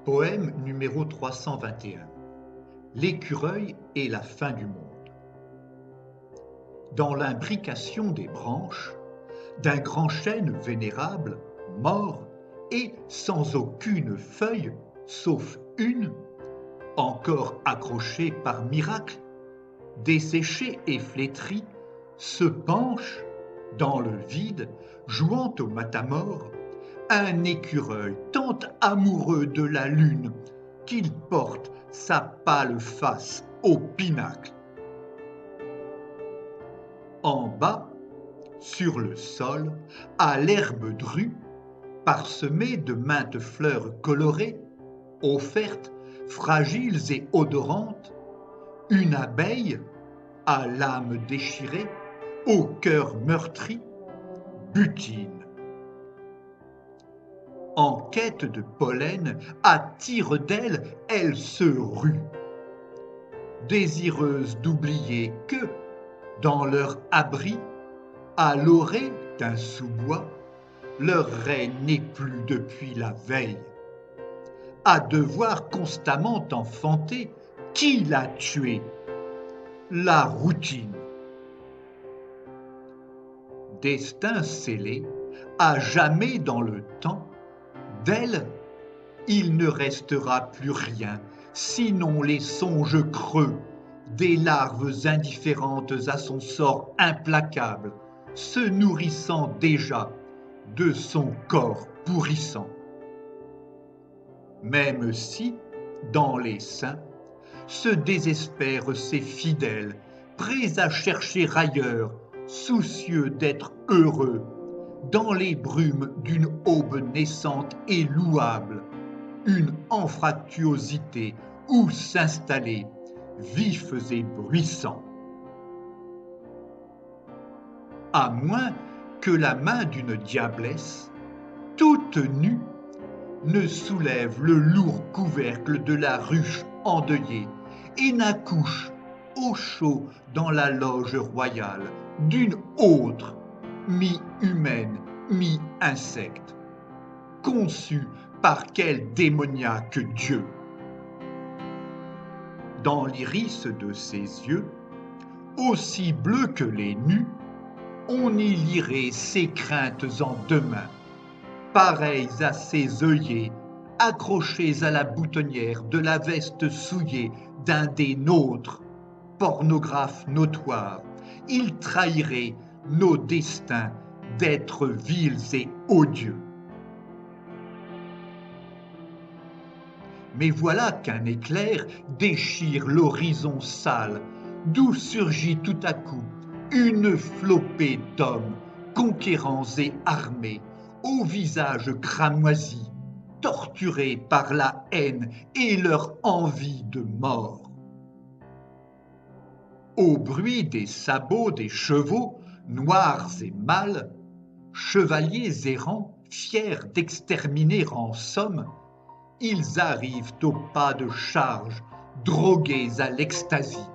Poème numéro 321. L'écureuil et la fin du monde. Dans l'imbrication des branches d'un grand chêne vénérable, mort et sans aucune feuille, sauf une, encore accrochée par miracle, desséchée et flétrie, se penche, dans le vide, jouant au matamore, un écureuil tant amoureux de la lune qu'il porte sa pâle face au pinacle. En bas, sur le sol, à l'herbe drue, parsemée de maintes fleurs colorées, offertes, fragiles et odorantes, une abeille, à l'âme déchirée, au cœur meurtri, butine. En quête de pollen, à tire-d'aile, elle se rue, désireuse d'oublier que, dans leur abri, à l'orée d'un sous-bois, leur reine n'est plus depuis la veille. À devoir constamment enfanter, qui l'a tuée? La routine. Destin scellé, à jamais dans le temps, d'elle, il ne restera plus rien, sinon les songes creux des larves indifférentes à son sort implacable, se nourrissant déjà de son corps pourrissant. Même si, dans les seins, se désespèrent ses fidèles, prêts à chercher ailleurs, soucieux d'être heureux, dans les brumes d'une aube naissante et louable, une anfractuosité où s'installer, vifs et bruissants. À moins que la main d'une diablesse, toute nue, ne soulève le lourd couvercle de la ruche endeuillée et n'accouche au chaud dans la loge royale d'une autre, mi-humaine, mi-insecte, conçue par quel démoniaque Dieu. Dans l'iris de ses yeux, aussi bleus que les nus, on y lirait ses craintes en demain, pareilles à ses œillets, accrochés à la boutonnière de la veste souillée d'un des nôtres, pornographe notoire. Il trahirait nos destins d'êtres vils et odieux. Mais voilà qu'un éclair déchire l'horizon sale, d'où surgit tout à coup une flopée d'hommes, conquérants et armés, au visage cramoisi, torturés par la haine et leur envie de mort. Au bruit des sabots des chevaux, noirs et mâles, chevaliers errants, fiers d'exterminer en somme, ils arrivent au pas de charge, drogués à l'extasie.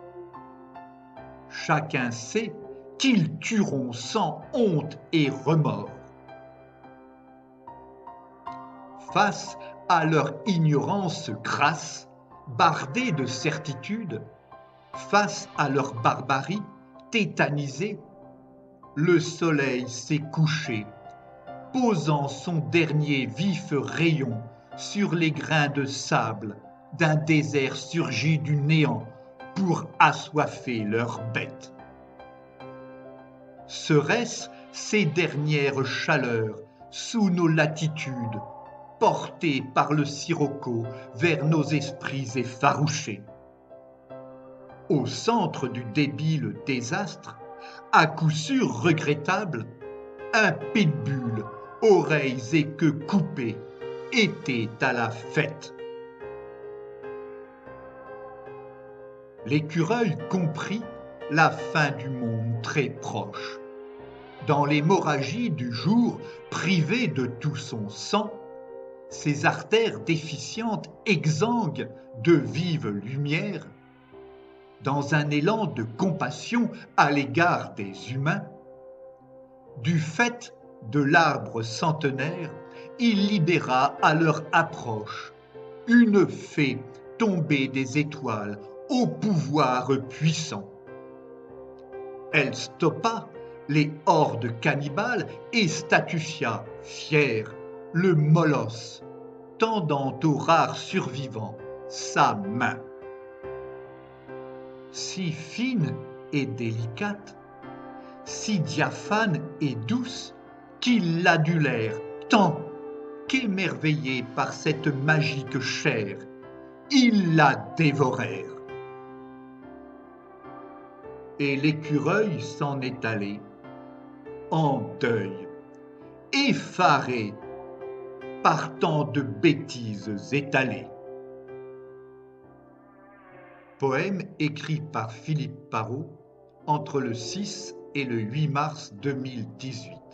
Chacun sait qu'ils tueront sans honte et remords. Face à leur ignorance crasse, bardée de certitude, face à leur barbarie tétanisée, le soleil s'est couché, posant son dernier vif rayon sur les grains de sable d'un désert surgi du néant pour assoiffer leurs bêtes. Serait-ce ces dernières chaleurs sous nos latitudes, portées par le sirocco vers nos esprits effarouchés? Au centre du débile désastre, à coup sûr regrettable, un pitbull, oreilles et queue coupées, était à la fête. L'écureuil comprit la fin du monde très proche. Dans l'hémorragie du jour, privé de tout son sang, ses artères déficientes exsanguent de vive lumière. Dans un élan de compassion à l'égard des humains, du fait de l'arbre centenaire, il libéra à leur approche une fée tombée des étoiles au pouvoir puissant. Elle stoppa les hordes cannibales et statutia, fière, le molosse, tendant aux rares survivants sa main. Si fine et délicate, si diaphane et douce, qu'ils l'adulèrent tant qu'émerveillés par cette magique chair, ils la dévorèrent. Et l'écureuil s'en est allé, en deuil, effaré par tant de bêtises étalées. Poème écrit par Philippe Parrot entre le 6 et le 8 mars 2018.